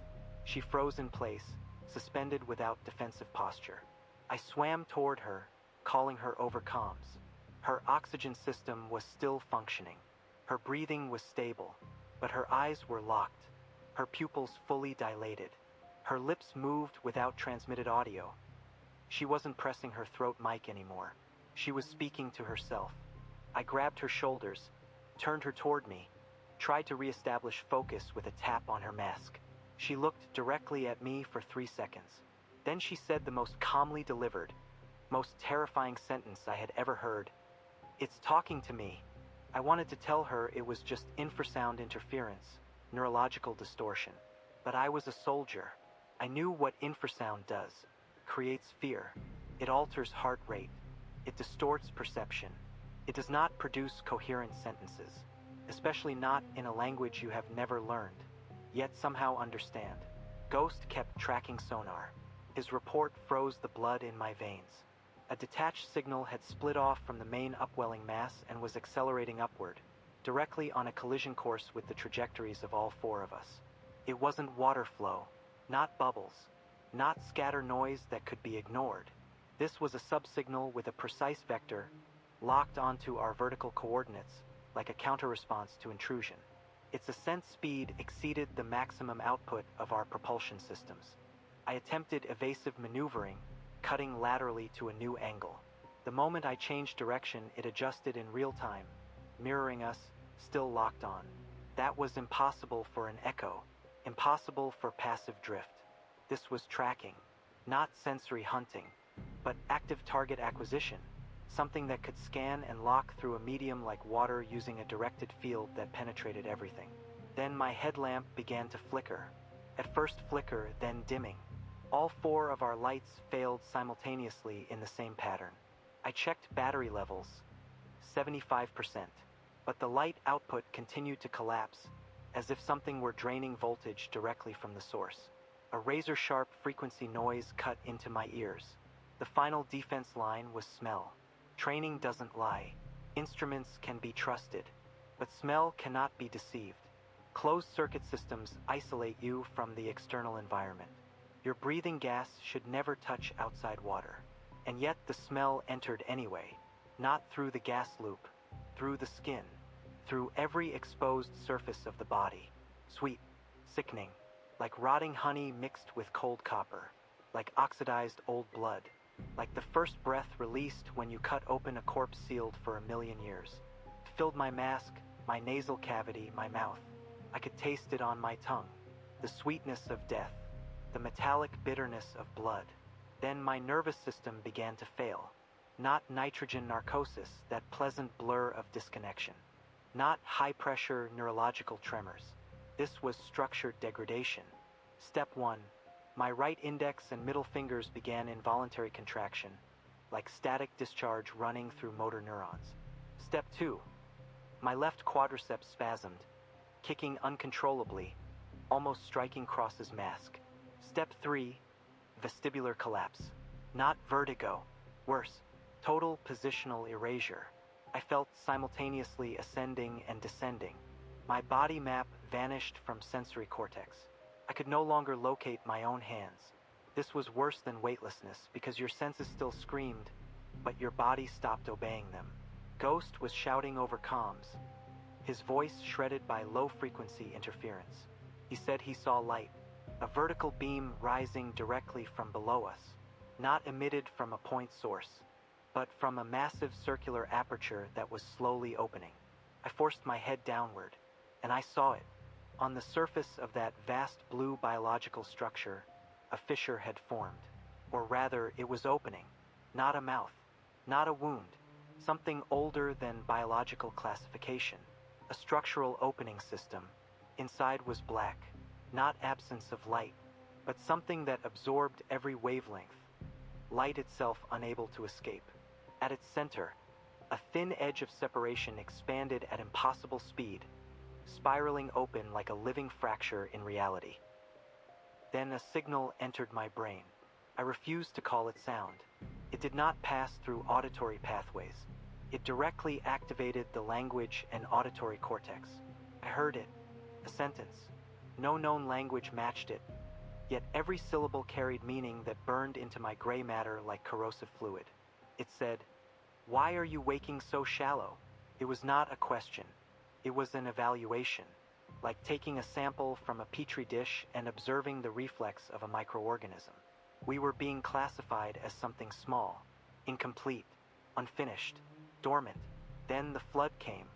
she froze in place, suspended without defensive posture. I swam toward her, calling her over comms. Her oxygen system was still functioning. Her breathing was stable, but her eyes were locked, her pupils fully dilated. Her lips moved without transmitted audio. She wasn't pressing her throat mic anymore. She was speaking to herself. I grabbed her shoulders, turned her toward me, tried to reestablish focus with a tap on her mask. She looked directly at me for 3 seconds. Then she said the most calmly delivered, most terrifying sentence I had ever heard. "It's talking to me." I wanted to tell her it was just infrasound interference, neurological distortion. But I was a soldier. I knew what infrasound does. Creates fear. It alters heart rate. It distorts perception. It does not produce coherent sentences, especially not in a language you have never learned, yet somehow understand. Ghost kept tracking sonar. His report froze the blood in my veins. A detached signal had split off from the main upwelling mass and was accelerating upward, directly on a collision course with the trajectories of all 4 of us. It wasn't water flow, not bubbles, not scatter noise that could be ignored. This was a subsignal with a precise vector, locked onto our vertical coordinates, like a counter-response to intrusion. Its ascent speed exceeded the maximum output of our propulsion systems. I attempted evasive maneuvering, cutting laterally to a new angle. The moment I changed direction, it adjusted in real time, mirroring us, still locked on. That was impossible for an echo, impossible for passive drift. This was tracking. Not sensory hunting, but active target acquisition, something that could scan and lock through a medium like water using a directed field that penetrated everything. Then my headlamp began to flicker. At first flicker, then dimming. All four of our lights failed simultaneously in the same pattern. I checked battery levels, 75%, but the light output continued to collapse, as if something were draining voltage directly from the source. A razor-sharp frequency noise cut into my ears. The final defense line was smell. Training doesn't lie. Instruments can be trusted, but smell cannot be deceived. Closed-circuit systems isolate you from the external environment. Your breathing gas should never touch outside water. And yet the smell entered anyway, not through the gas loop, through the skin, through every exposed surface of the body. Sweet, sickening, like rotting honey mixed with cold copper, like oxidized old blood, like the first breath released when you cut open a corpse sealed for 1,000,000 years. It filled my mask, my nasal cavity, my mouth. I could taste it on my tongue, the sweetness of death, the metallic bitterness of blood. Then my nervous system began to fail. Not nitrogen narcosis, that pleasant blur of disconnection. Not high-pressure neurological tremors. This was structured degradation. Step 1. My right index and middle fingers began involuntary contraction, like static discharge running through motor neurons. Step 2. My left quadriceps spasmed, kicking uncontrollably, almost striking Cross's mask. Step 3. Vestibular collapse. Not vertigo. Worse, total positional erasure. I felt simultaneously ascending and descending. My body map vanished from sensory cortex. I could no longer locate my own hands. This was worse than weightlessness because your senses still screamed, but your body stopped obeying them. Ghost was shouting over comms, his voice shredded by low-frequency interference. He said he saw light, a vertical beam rising directly from below us, not emitted from a point source, but from a massive circular aperture that was slowly opening. I forced my head downward, and I saw it. On the surface of that vast blue biological structure, a fissure had formed. Or rather, it was opening. Not a mouth, not a wound, something older than biological classification. A structural opening system. Inside was black, not absence of light, but something that absorbed every wavelength, light itself unable to escape. At its center, a thin edge of separation expanded at impossible speed, spiraling open like a living fracture in reality. Then a signal entered my brain. I refused to call it sound. It did not pass through auditory pathways. It directly activated the language and auditory cortex. I heard it, a sentence. No known language matched it, yet every syllable carried meaning that burned into my gray matter like corrosive fluid. It said, "Why are you waking so shallow?" It was not a question. It was an evaluation, like taking a sample from a petri dish and observing the reflex of a microorganism. We were being classified as something small, incomplete, unfinished, dormant. Then the flood came,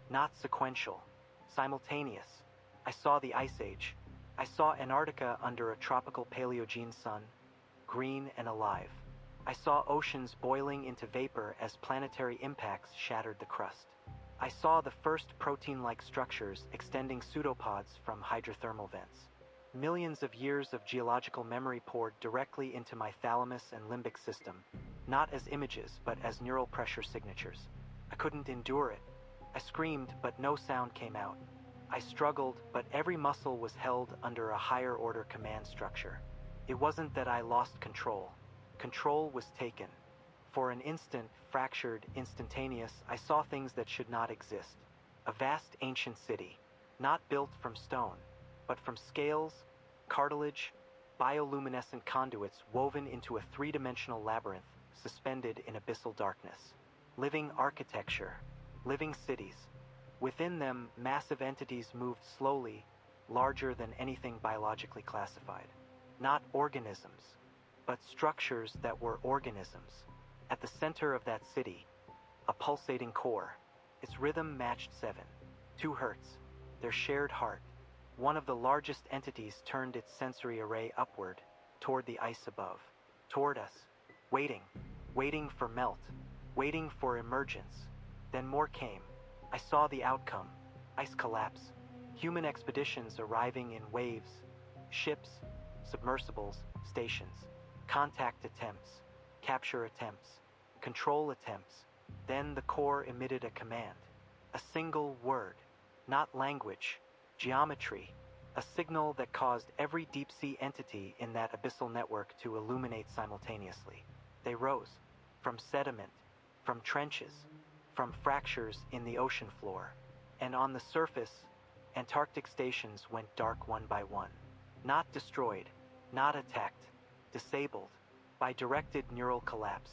not sequential, simultaneous. I saw the Ice Age. I saw Antarctica under a tropical Paleogene sun, green and alive. I saw oceans boiling into vapor as planetary impacts shattered the crust. I saw the first protein-like structures extending pseudopods from hydrothermal vents. Millions of years of geological memory poured directly into my thalamus and limbic system, not as images, but as neural pressure signatures. I couldn't endure it. I screamed, but no sound came out. I struggled, but every muscle was held under a higher-order command structure. It wasn't that I lost control. Control was taken. For an instant, fractured, instantaneous, I saw things that should not exist. A vast ancient city, not built from stone, but from scales, cartilage, bioluminescent conduits woven into a three-dimensional labyrinth suspended in abyssal darkness. Living architecture, living cities. Within them, massive entities moved slowly, larger than anything biologically classified. Not organisms, but structures that were organisms. At the center of that city, a pulsating core. Its rhythm matched 7, 2 hertz, their shared heart. One of the largest entities turned its sensory array upward, toward the ice above. toward us, waiting, waiting for melt, waiting for emergence. Then more came. I saw the outcome: ice collapse, human expeditions arriving in waves, ships, submersibles, stations, contact attempts, capture attempts, control attempts. Then the core emitted a command, a single word, not language, geometry, a signal that caused every deep-sea entity in that abyssal network to illuminate simultaneously. They rose, from sediment, from trenches, from fractures in the ocean floor, and on the surface, Antarctic stations went dark one by one. Not destroyed, not attacked, disabled, by directed neural collapse.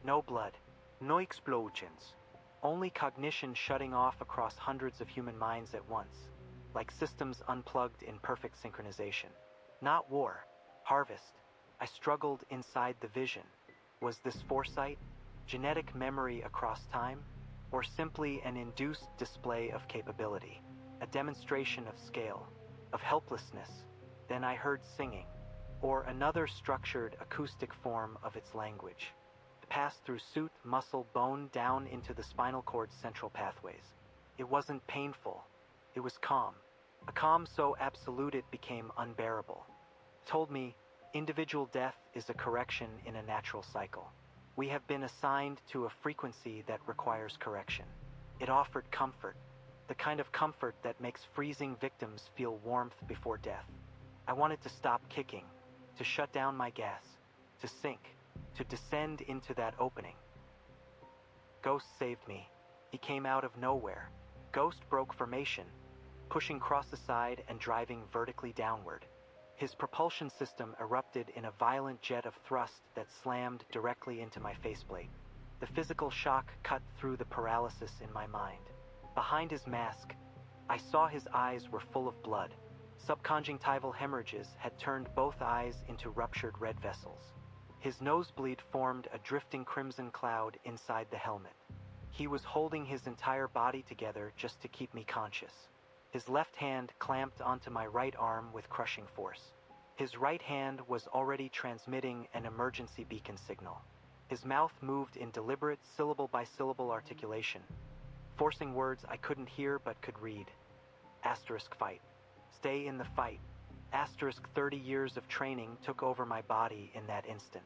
No blood, no explosions, only cognition shutting off across hundreds of human minds at once, like systems unplugged in perfect synchronization. Not war, harvest. I struggled inside the vision. Was this foresight, genetic memory across time, or simply an induced display of capability, a demonstration of scale, of helplessness? Then I heard singing, or another structured acoustic form of its language, to pass through suit, muscle, bone, down into the spinal cord's central pathways. It wasn't painful. It was calm, a calm so absolute it became unbearable. It told me, individual death is a correction in a natural cycle. We have been assigned to a frequency that requires correction. It offered comfort, the kind of comfort that makes freezing victims feel warmth before death. I wanted to stop kicking, to shut down my gas, to sink, to descend into that opening. Ghost saved me. He came out of nowhere. Ghost broke formation, pushing cross aside and driving vertically downward. His propulsion system erupted in a violent jet of thrust that slammed directly into my faceplate. The physical shock cut through the paralysis in my mind. Behind his mask, I saw his eyes were full of blood. Subconjunctival hemorrhages had turned both eyes into ruptured red vessels. His nosebleed formed a drifting crimson cloud inside the helmet. He was holding his entire body together just to keep me conscious. His left hand clamped onto my right arm with crushing force. His right hand was already transmitting an emergency beacon signal. His mouth moved in deliberate syllable-by-syllable articulation, forcing words I couldn't hear but could read. Asterisk fight. Stay in the fight. Asterisk 30 years of training took over my body in that instant.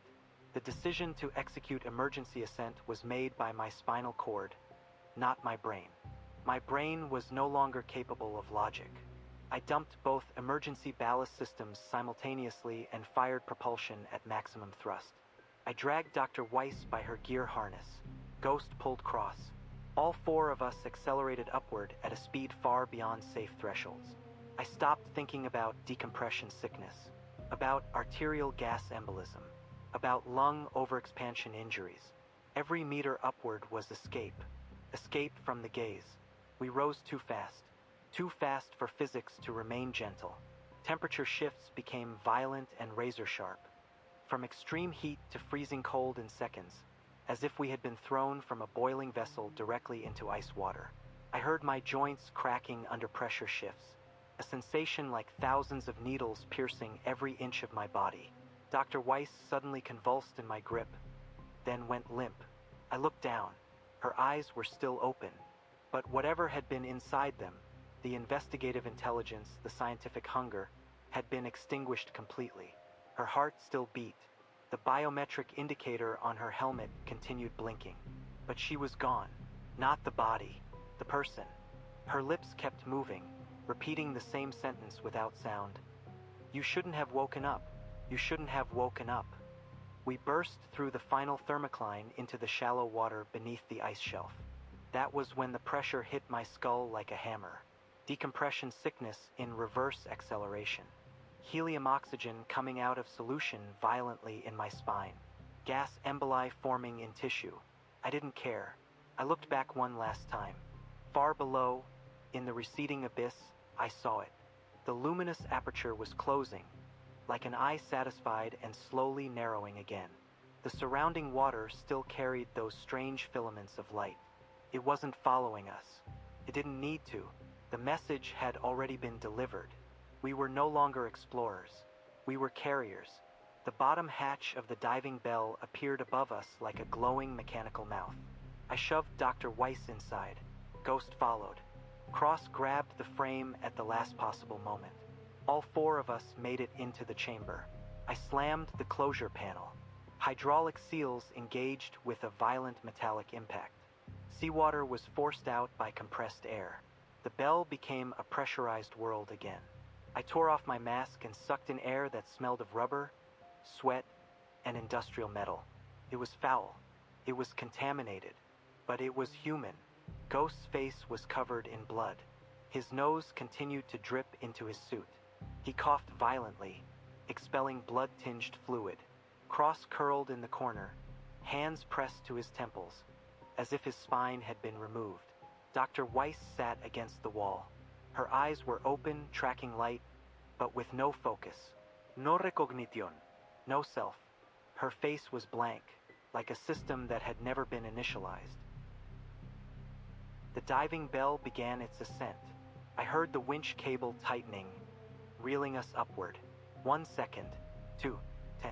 The decision to execute emergency ascent was made by my spinal cord, not my brain. My brain was no longer capable of logic. I dumped both emergency ballast systems simultaneously and fired propulsion at maximum thrust. I dragged Dr. Weiss by her gear harness. Ghost pulled cross. All four of us accelerated upward at a speed far beyond safe thresholds. I stopped thinking about decompression sickness, about arterial gas embolism, about lung overexpansion injuries. Every meter upward was escape, escape from the gaze. We rose too fast for physics to remain gentle. Temperature shifts became violent and razor sharp, from extreme heat to freezing cold in seconds, as if we had been thrown from a boiling vessel directly into ice water. I heard my joints cracking under pressure shifts, a sensation like thousands of needles piercing every inch of my body. Dr. Weiss suddenly convulsed in my grip, then went limp. I looked down. Her eyes were still open, but whatever had been inside them, the investigative intelligence, the scientific hunger, had been extinguished completely. Her heart still beat. The biometric indicator on her helmet continued blinking, but she was gone. Not the body, the person. Her lips kept moving, repeating the same sentence without sound. You shouldn't have woken up. You shouldn't have woken up. We burst through the final thermocline into the shallow water beneath the ice shelf. That was when the pressure hit my skull like a hammer. Decompression sickness in reverse acceleration. Helium oxygen coming out of solution violently in my spine. Gas emboli forming in tissue. I didn't care. I looked back one last time. Far below, in the receding abyss, I saw it. The luminous aperture was closing, like an eye satisfied and slowly narrowing again. The surrounding water still carried those strange filaments of light. It wasn't following us. It didn't need to. The message had already been delivered. We were no longer explorers. We were carriers. The bottom hatch of the diving bell appeared above us like a glowing mechanical mouth. I shoved Dr. Weiss inside. Ghost followed. Cross grabbed the frame at the last possible moment. All four of us made it into the chamber. I slammed the closure panel. Hydraulic seals engaged with a violent metallic impact. Seawater was forced out by compressed air. The bell became a pressurized world again. I tore off my mask and sucked in air that smelled of rubber, sweat, and industrial metal. It was foul. It was contaminated. But it was human. Ghost's face was covered in blood. His nose continued to drip into his suit. He coughed violently, expelling blood-tinged fluid. Cross curled in the corner, hands pressed to his temples, as if his spine had been removed. Dr. Weiss sat against the wall. Her eyes were open, tracking light, but with no focus. No recognition. No self. Her face was blank, like a system that had never been initialized. The diving bell began its ascent. I heard the winch cable tightening, reeling us upward. 1 second, 2, 10.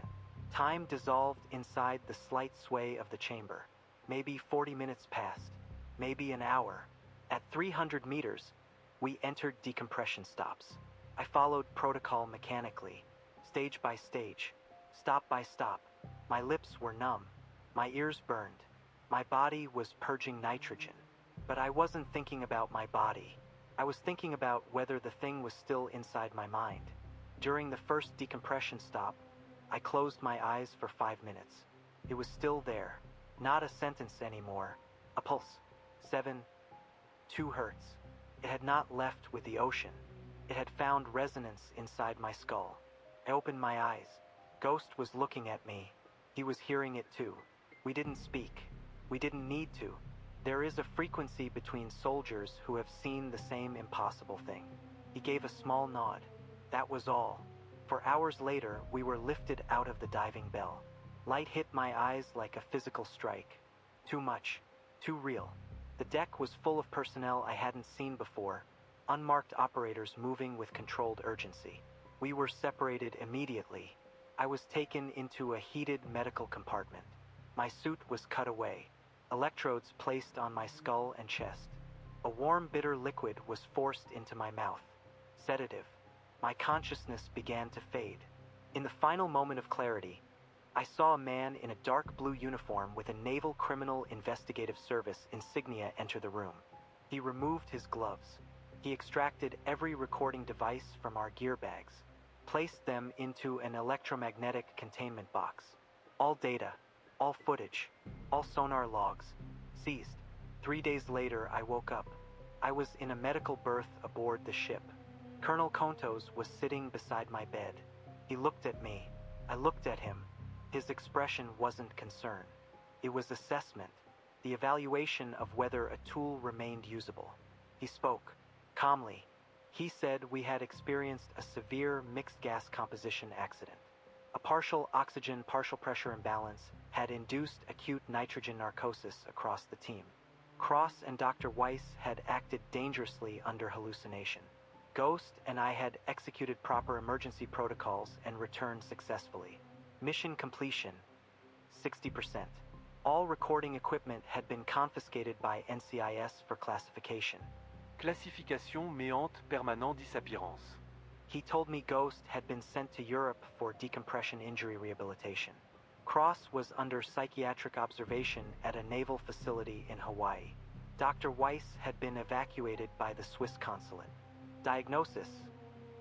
Time dissolved inside the slight sway of the chamber. Maybe 40 minutes passed, maybe an hour. At 300 meters, we entered decompression stops. I followed protocol mechanically, stage by stage, stop by stop. My lips were numb, my ears burned, my body was purging nitrogen. But I wasn't thinking about my body. I was thinking about whether the thing was still inside my mind. During the first decompression stop, I closed my eyes for 5 minutes. It was still there, not a sentence anymore, a pulse. 7, 2 hertz. It had not left with the ocean. It had found resonance inside my skull. I opened my eyes. Ghost was looking at me. He was hearing it too. We didn't speak. We didn't need to. There is a frequency between soldiers who have seen the same impossible thing. He gave a small nod. That was all. For hours later, we were lifted out of the diving bell. Light hit my eyes like a physical strike. Too much. Too real. The deck was full of personnel I hadn't seen before, unmarked operators moving with controlled urgency. We were separated immediately. I was taken into a heated medical compartment. My suit was cut away. Electrodes placed on my skull and chest. A warm, bitter liquid was forced into my mouth. Sedative. My consciousness began to fade. In the final moment of clarity, I saw a man in a dark blue uniform with a Naval Criminal Investigative Service insignia enter the room. He removed his gloves. He extracted every recording device from our gear bags, placed them into an electromagnetic containment box. All data, all footage, all sonar logs, seized. 3 days later, I woke up. I was in a medical berth aboard the ship. Colonel Kontos was sitting beside my bed. He looked at me. I looked at him. His expression wasn't concern. It was assessment, the evaluation of whether a tool remained usable. He spoke, calmly. He said we had experienced a severe mixed gas composition accident. A partial oxygen, partial pressure imbalance had induced acute nitrogen narcosis across the team. Cross and Dr. Weiss had acted dangerously under hallucination. Ghost and I had executed proper emergency protocols and returned successfully. Mission completion, 60%. All recording equipment had been confiscated by NCIS for classification. Classification méante permanent disappearance. He told me Ghost had been sent to Europe for decompression injury rehabilitation. Cross was under psychiatric observation at a naval facility in Hawaii. Dr. Weiss had been evacuated by the Swiss consulate. Diagnosis: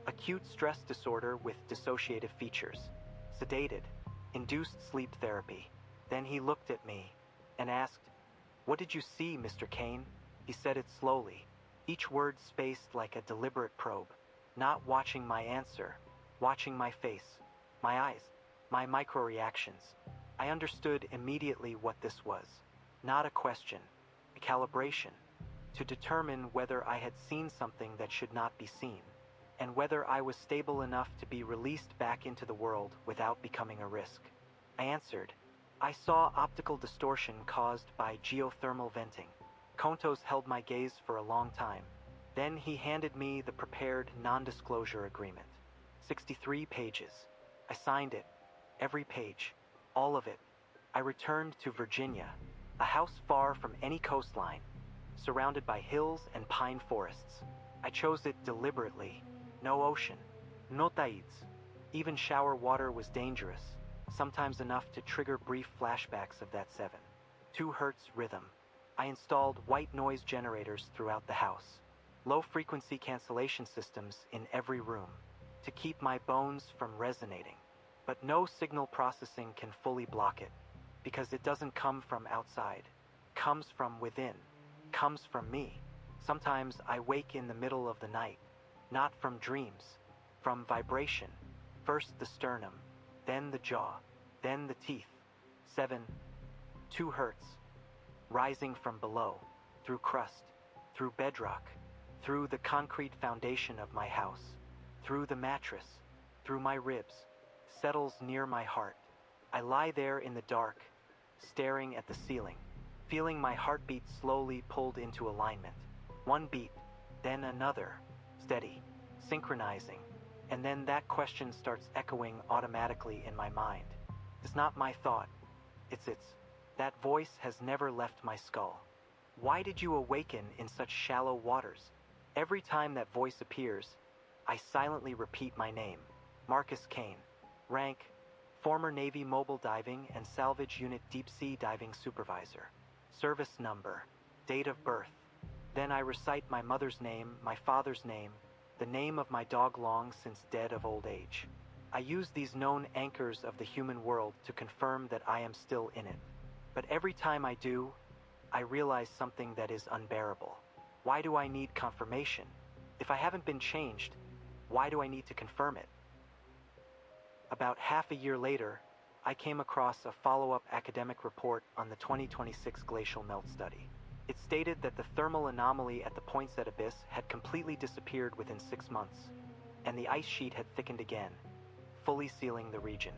acute stress disorder with dissociative features. Sedated. Induced sleep therapy. Then he looked at me and asked, "What did you see, Mr. Kane?" He said it slowly, each word spaced like a deliberate probe. Not watching my answer, watching my face, my eyes, my micro-reactions. I understood immediately what this was. Not a question, a calibration, to determine whether I had seen something that should not be seen, and whether I was stable enough to be released back into the world without becoming a risk. I answered, "I saw optical distortion caused by geothermal venting." Kontos held my gaze for a long time. Then he handed me the prepared non-disclosure agreement. 63 pages. I signed it. every page, all of it. I returned to Virginia, a house far from any coastline, surrounded by hills and pine forests. I chose it deliberately. No ocean, no tides. Even shower water was dangerous, sometimes enough to trigger brief flashbacks of that 2 hertz rhythm. I installed white noise generators throughout the house, low-frequency cancellation systems in every room, to keep my bones from resonating. But no signal processing can fully block it, because it doesn't come from outside, comes from within, comes from me. Sometimes I wake in the middle of the night, not from dreams, from vibration. First the sternum, then the jaw, then the teeth. 2 hertz, rising from below, through crust, through bedrock, through the concrete foundation of my house, through the mattress, through my ribs, settles near my heart. I lie there in the dark, staring at the ceiling, feeling my heartbeat slowly pulled into alignment. One beat, then another, steady, synchronizing, and then that question starts echoing automatically in my mind. It's not my thought, it's its. That voice has never left my skull. Why did you awaken in such shallow waters? Every time that voice appears, I silently repeat my name, Marcus Kane, rank, former Navy Mobile Diving and Salvage Unit Deep Sea Diving Supervisor, service number, date of birth. Then I recite my mother's name, my father's name, the name of my dog long since dead of old age. I use these known anchors of the human world to confirm that I am still in it. But every time I do, I realize something that is unbearable. Why do I need confirmation? If I haven't been changed, why do I need to confirm it? About half a year later, I came across a follow-up academic report on the 2026 glacial melt study. It stated that the thermal anomaly at the Poinsett Abyss had completely disappeared within 6 months, and the ice sheet had thickened again, fully sealing the region.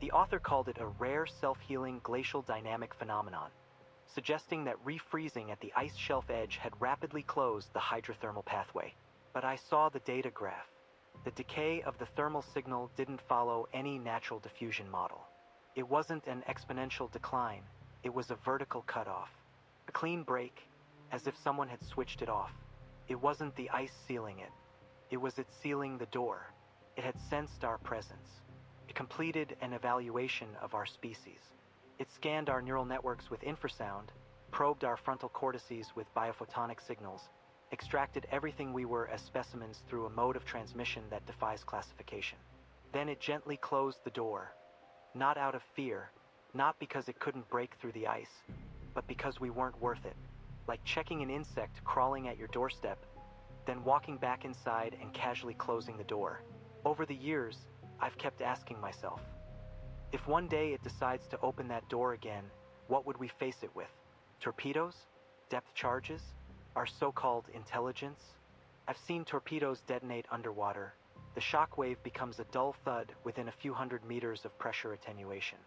The author called it a rare self-healing glacial dynamic phenomenon, suggesting that refreezing at the ice shelf edge had rapidly closed the hydrothermal pathway. But I saw the data graph. The decay of the thermal signal didn't follow any natural diffusion model. It wasn't an exponential decline, it was a vertical cutoff. A clean break, as if someone had switched it off. It wasn't the ice sealing it. It was it sealing the door. It had sensed our presence. It completed an evaluation of our species. It scanned our neural networks with infrasound, probed our frontal cortices with biophotonic signals, extracted everything we were as specimens through a mode of transmission that defies classification. Then it gently closed the door, not out of fear, not because it couldn't break through the ice, but because we weren't worth it. Like checking an insect crawling at your doorstep, then walking back inside and casually closing the door. Over the years, I've kept asking myself, if one day it decides to open that door again, what would we face it with? Torpedoes? Depth charges? Our so-called intelligence? I've seen torpedoes detonate underwater. The shockwave becomes a dull thud within a few hundred meters of pressure attenuation.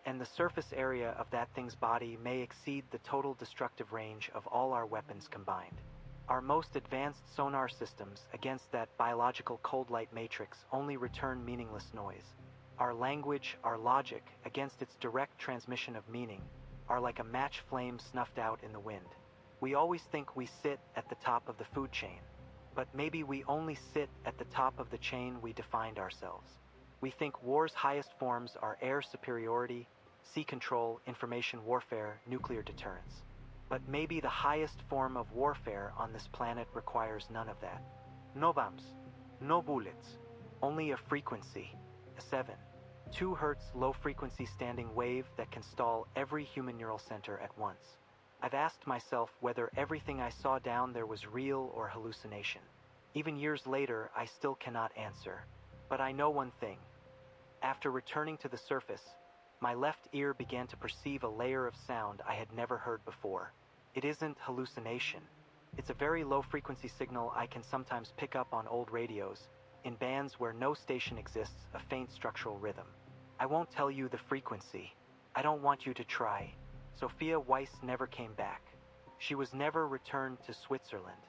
And the surface area of that thing's body may exceed the total destructive range of all our weapons combined. Our most advanced sonar systems against that biological cold light matrix only return meaningless noise. Our language, our logic, against its direct transmission of meaning, are like a match flame snuffed out in the wind. We always think we sit at the top of the food chain, but maybe we only sit at the top of the chain we defined ourselves. We think war's highest forms are air superiority, sea control, information warfare, nuclear deterrence. But maybe the highest form of warfare on this planet requires none of that. No bombs, no bullets, only a frequency, a 2 hertz low-frequency standing wave that can stall every human neural center at once. I've asked myself whether everything I saw down there was real or hallucination. Even years later, I still cannot answer. But I know one thing. After returning to the surface, my left ear began to perceive a layer of sound I had never heard before. It isn't hallucination. It's a very low-frequency signal I can sometimes pick up on old radios, in bands where no station exists, a faint structural rhythm. I won't tell you the frequency. I don't want you to try. Sophia Weiss never came back. She was never returned to Switzerland.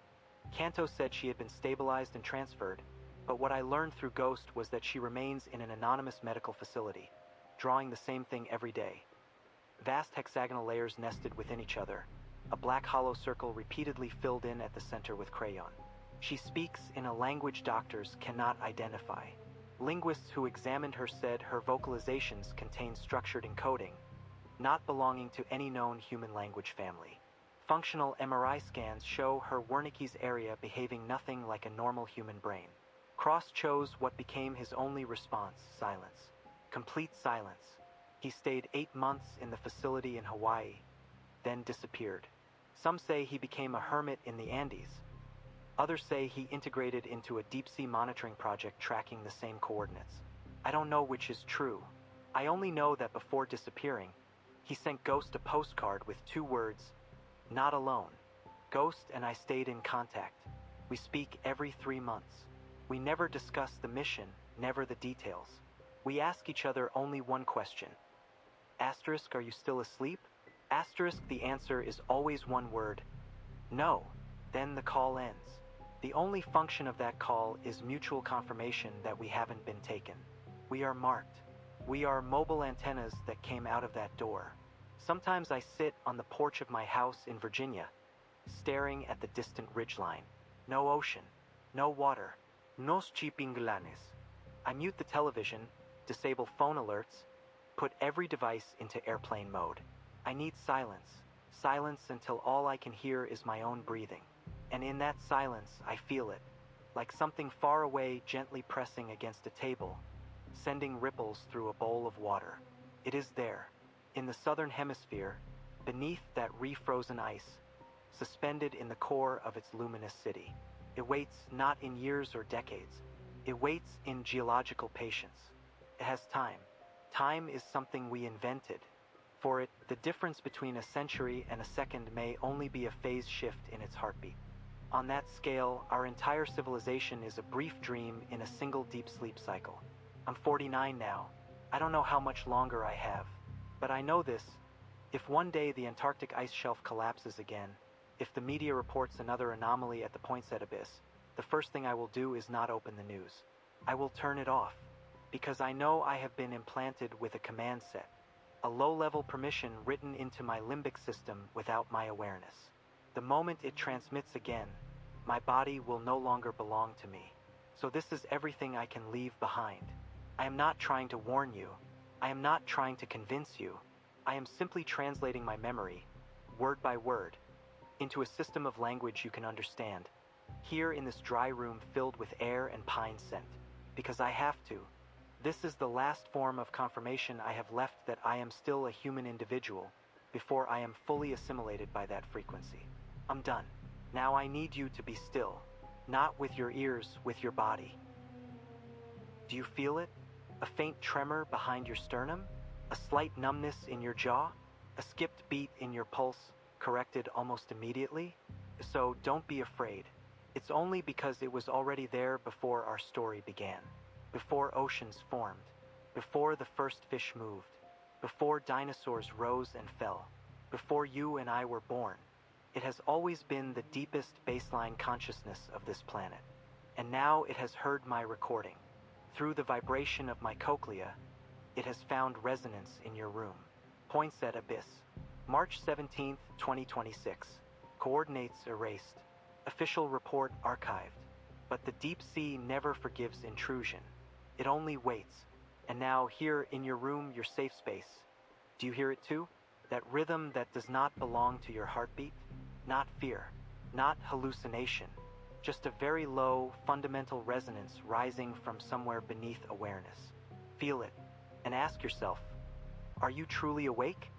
Canto said she had been stabilized and transferred, but what I learned through Ghost was that she remains in an anonymous medical facility. drawing the same thing every day. Vast hexagonal layers nested within each other, a black hollow circle repeatedly filled in at the center with crayon. She speaks in a language doctors cannot identify. Linguists who examined her said her vocalizations contain structured encoding, not belonging to any known human language family. Functional MRI scans show her Wernicke's area behaving nothing like a normal human brain. Cross chose what became his only response: silence. Complete silence. He stayed 8 months in the facility in Hawaii, then disappeared. Some say he became a hermit in the Andes. Others say he integrated into a deep-sea monitoring project tracking the same coordinates. I don't know which is true. I only know that before disappearing, he sent Ghost a postcard with 2 words: "Not alone." Ghost and I stayed in contact. We speak every 3 months. We never discuss the mission, never the details. We ask each other only one question. Asterisk, are you still asleep? Asterisk, the answer is always one word: no. Then the call ends. The only function of that call is mutual confirmation that we haven't been taken. We are marked. We are mobile antennas that came out of that door. Sometimes I sit on the porch of my house in Virginia, staring at the distant ridgeline. No ocean, no water, nos chipinglanes. I mute the television, disable phone alerts, put every device into airplane mode. I need silence, silence until all I can hear is my own breathing. And in that silence, I feel it, like something far away gently pressing against a table, sending ripples through a bowl of water. It is there, in the southern hemisphere, beneath that refrozen ice, suspended in the core of its luminous city. It waits not in years or decades. It waits in geological patience. It has time. Time is something we invented. For it, the difference between a century and a second may only be a phase shift in its heartbeat. On that scale, our entire civilization is a brief dream in a single deep sleep cycle. I'm 49 now. I don't know how much longer I have. But I know this: if one day the Antarctic ice shelf collapses again, if the media reports another anomaly at the Poinsett Abyss, the first thing I will do is not open the news. I will turn it off, because I know I have been implanted with a command set, a low-level permission written into my limbic system without my awareness. The moment it transmits again, my body will no longer belong to me. So this is everything I can leave behind. I am not trying to warn you. I am not trying to convince you. I am simply translating my memory, word by word, into a system of language you can understand, here in this dry room filled with air and pine scent, because I have to. This is the last form of confirmation I have left that I am still a human individual, before I am fully assimilated by that frequency. I'm done. Now I need you to be still, not with your ears, with your body. Do you feel it? A faint tremor behind your sternum? A slight numbness in your jaw? A skipped beat in your pulse, corrected almost immediately? So don't be afraid. It's only because it was already there before our story began, before oceans formed, before the first fish moved, before dinosaurs rose and fell, before you and I were born. It has always been the deepest baseline consciousness of this planet, and now it has heard my recording. Through the vibration of my cochlea, it has found resonance in your room. Poinsett Abyss, March 17, 2026. Coordinates erased. Official report archived. But the deep sea never forgives intrusion. It only waits. And now here in your room, your safe space. Do you hear it too? That rhythm that does not belong to your heartbeat? Not fear, not hallucination. Just a very low, fundamental resonance rising from somewhere beneath awareness. Feel it, and ask yourself, are you truly awake?